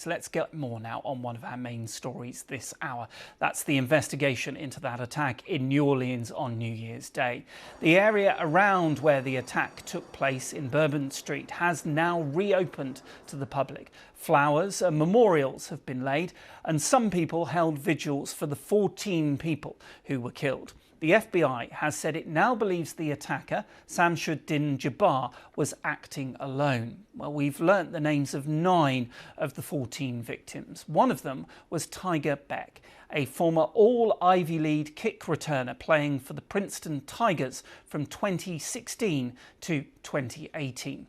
So let's get more now on one of our main stories this hour. That's the investigation into that attack in New Orleans on New Year's Day. The area around where the attack took place in Bourbon Street has now reopened to the public. Flowers and memorials have been laid, and some people held vigils for the 14 people who were killed. The FBI has said it now believes the attacker, Shamsud-Din Jabbar, was acting alone. Well, we've learnt the names of 9 of the 14 victims. One of them was Beck, a former All-Ivy League kick returner playing for the Princeton Tigers from 2016 to 2018.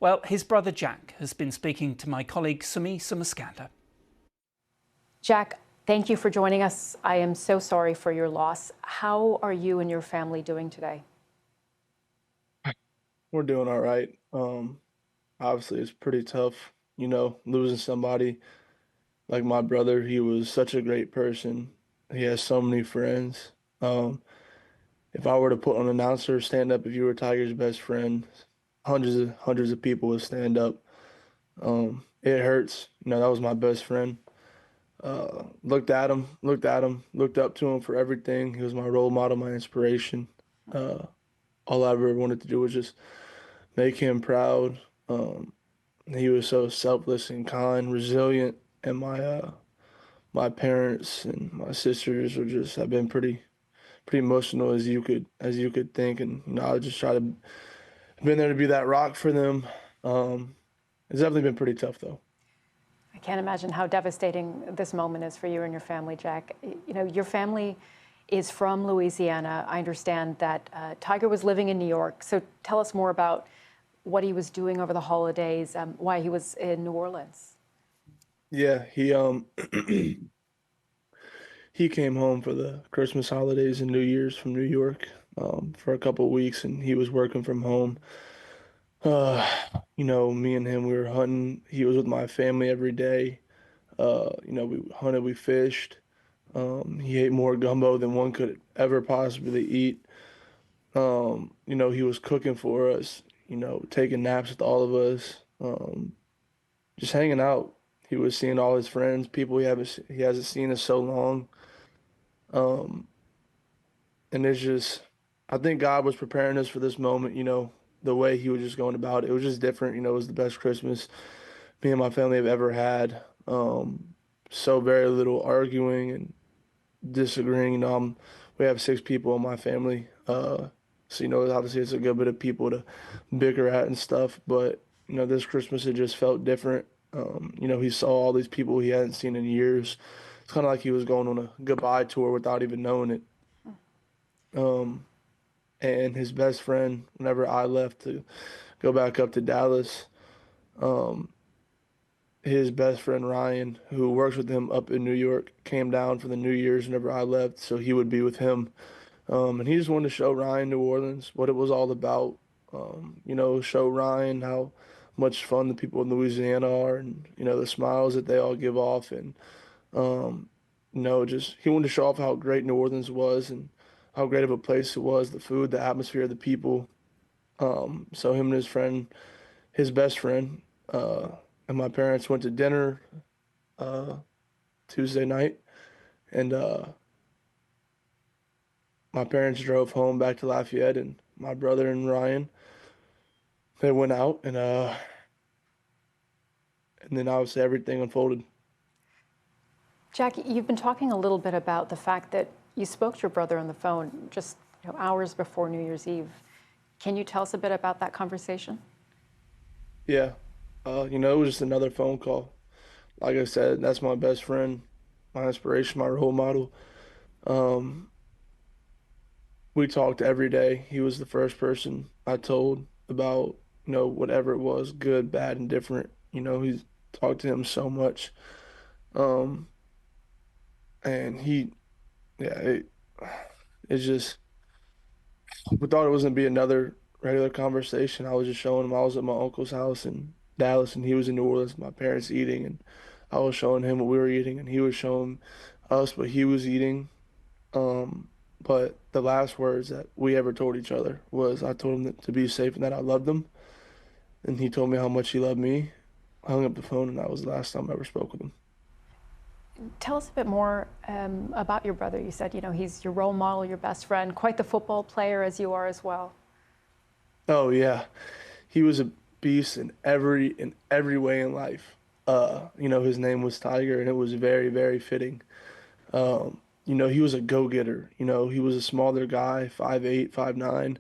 Well, his brother Jack has been speaking to my colleague Sumi Sumaskanda. Jack, thank you for joining us. I am so sorry for your loss. How are you and your family doing today? We're doing all right. Obviously, it's pretty tough, losing somebody like my brother. He was such a great person. He has so many friends. If I were to put on an announcer, stand up if you were Tiger's best friend, hundreds of people would stand up. It hurts. That was my best friend. Looked up to him for everything. He was my role model, my inspiration. All I ever wanted to do was just make him proud. He was so selfless and kind, resilient, and my parents and my sisters have been pretty emotional as you could think, and I just try to been there to be that rock for them. It's definitely been pretty tough though. I can't imagine how devastating this moment is for you and your family, Jack. Your family is from Louisiana. I understand that Tiger was living in New York. So tell us more about what he was doing over the holidays, why he was in New Orleans. Yeah, he came home for the Christmas holidays and New Year's from New York for a couple of weeks, and he was working from home. Me and him, we were hunting. He was with my family every day. We hunted, we fished. He ate more gumbo than one could ever possibly eat. He was cooking for us, taking naps with all of us, just hanging out. He was seeing all his friends, people he hasn't seen in so long. And it's just, I think God was preparing us for this moment, the way he was just going about it. It was just different, it was the best Christmas me and my family have ever had. So very little arguing and disagreeing. We have 6 people in my family. So, obviously it's a good bit of people to bicker at and stuff. But, this Christmas it just felt different. He saw all these people he hadn't seen in years. It's kind of like he was going on a goodbye tour without even knowing it. And his best friend, whenever I left to go back up to Dallas, his best friend Ryan, who works with him up in New York, came down for the New Year's whenever I left, so he would be with him. And he just wanted to show Ryan New Orleans what it was all about. Show Ryan how much fun the people in Louisiana are, and the smiles that they all give off, and just he wanted to show off how great New Orleans was and how great of a place it was, the food, the atmosphere, the people. So him and his friend, his best friend, and my parents went to dinner Tuesday night, and my parents drove home back to Lafayette, and my brother and Ryan, they went out, and then obviously everything unfolded. Jack, you've been talking a little bit about the fact that you spoke to your brother on the phone just hours before New Year's Eve. Can you tell us a bit about that conversation? Yeah. It was just another phone call. Like I said, that's my best friend, my inspiration, my role model. We talked every day. He was the first person I told about, whatever it was, good, bad, and different. He talked to him so much. And it's just, we thought it was going to be another regular conversation. I was just showing him I was at my uncle's house in Dallas, and he was in New Orleans, my parents eating, and I was showing him what we were eating, and he was showing us what he was eating. But the last words that we ever told each other was I told him to be safe and that I loved him, and he told me how much he loved me. hung up the phone, and that was the last time I ever spoke with him. Tell us a bit more about your brother. You said, he's your role model, your best friend, quite the football player as you are as well. Oh yeah, he was a beast in every way in life. His name was Tiger, and it was very, very fitting. He was a go-getter. He was a smaller guy, 5'8", 5'9",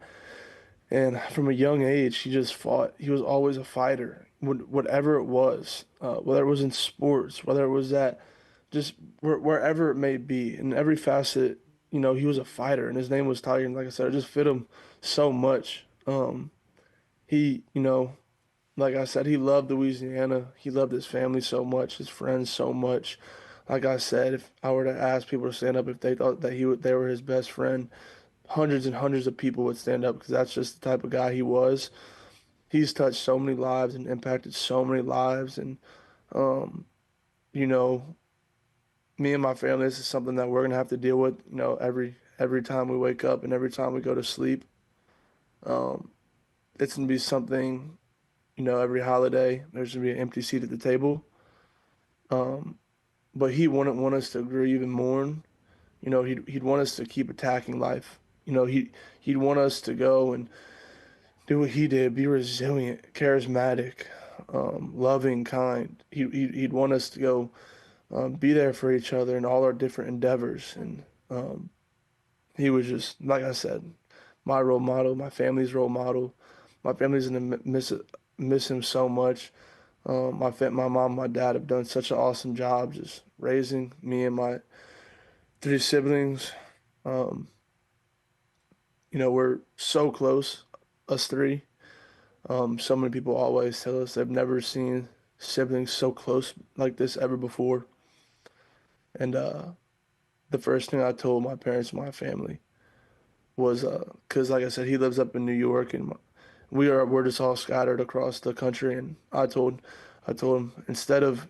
and from a young age, he just fought. He was always a fighter, whatever it was, whether it was in sports, whether it was that, just wherever it may be, in every facet. He was a fighter, and his name was Tiger. And like I said, it just fit him so much. He, like I said, he loved Louisiana. He loved his family so much, his friends so much. Like I said, if I were to ask people to stand up if they thought that they were his best friend, hundreds and hundreds of people would stand up, because that's just the type of guy he was. He's touched so many lives and impacted so many lives. And, you know, me and my family, this is something that we're going to have to deal with, every time we wake up and every time we go to sleep. It's going to be something, every holiday, there's going to be an empty seat at the table. But he wouldn't want us to grieve and mourn. He'd want us to keep attacking life. He'd want us to go and do what he did, be resilient, charismatic, loving, kind. He'd want us to go be there for each other in all our different endeavors. And he was just, like I said, my role model, my family's role model. My family's gonna miss him so much. My mom and my dad have done such an awesome job just raising me and my 3 siblings. We're so close, us 3. So many people always tell us they've never seen siblings so close like this ever before. And the first thing I told my parents and my family was, because like I said, he lives up in New York, and we're just all scattered across the country. And I told him, instead of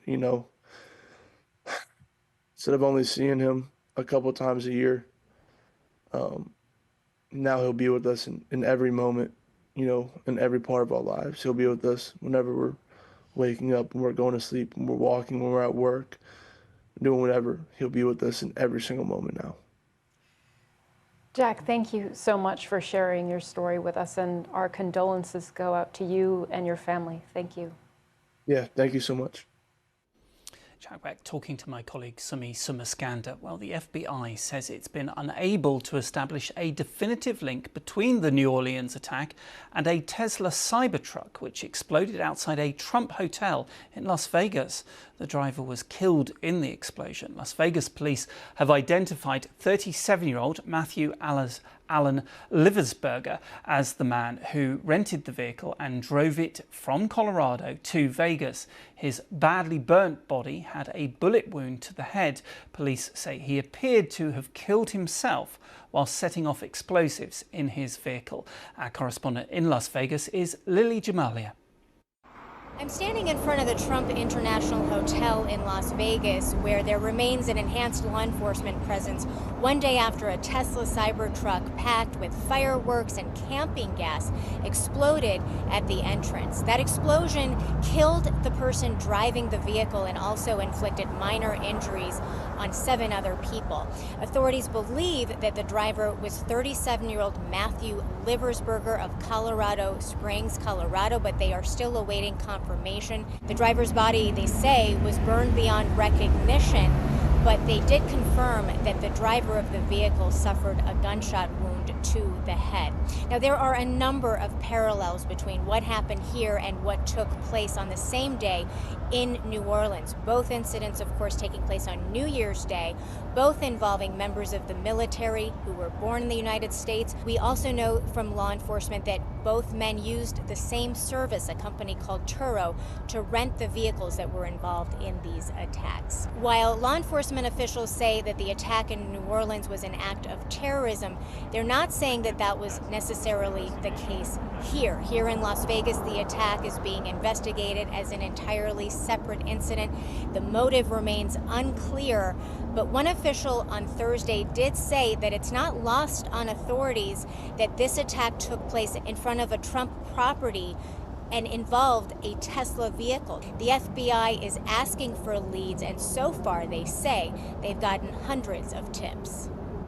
only seeing him a couple times a year, now he'll be with us in every moment, in every part of our lives. He'll be with us whenever we're waking up, when we're going to sleep, when we're walking, when we're at work, doing whatever. He'll be with us in every single moment now. Jack, thank you so much for sharing your story with us, and our condolences go out to you and your family. Thank you. Yeah, thank you so much. Jack Beck talking to my colleague Sumi Sumaskanda. Well, the FBI says it's been unable to establish a definitive link between the New Orleans attack and a Tesla Cybertruck, which exploded outside a Trump hotel in Las Vegas. The driver was killed in the explosion. Las Vegas police have identified 37-year-old Matthew Allen Liversberger as the man who rented the vehicle and drove it from Colorado to Vegas. His badly burnt body had a bullet wound to the head. Police say he appeared to have killed himself while setting off explosives in his vehicle. Our correspondent in Las Vegas is Lily Jamalia. I'm standing in front of the Trump International Hotel in Las Vegas, where there remains an enhanced law enforcement presence one day after a Tesla Cybertruck packed with fireworks and camping gas exploded at the entrance. That explosion killed the person driving the vehicle and also inflicted minor injuries on 7 other people. Authorities believe that the driver was 37-year-old Matthew Liversberger of Colorado Springs, Colorado, but they are still awaiting confirmation. The driver's body, they say, was burned beyond recognition, but they did confirm that the driver of the vehicle suffered a gunshot wound to the head. Now, there are a number of parallels between what happened here and what took place on the same day in New Orleans. Both incidents, of course, taking place on New Year's Day, both involving members of the military who were born in the United States. We also know from law enforcement that both men used the same service, a company called Turo, to rent the vehicles that were involved in these attacks. While law enforcement officials say that the attack in New Orleans was an act of terrorism, they're not saying that that was necessarily the case here. Here in Las Vegas, the attack is being investigated as an entirely separate incident. The motive remains unclear, but one official on Thursday did say that it's not lost on authorities that this attack took place in front of a Trump property and involved a Tesla vehicle. The FBI is asking for leads, and so far they say they've gotten hundreds of tips.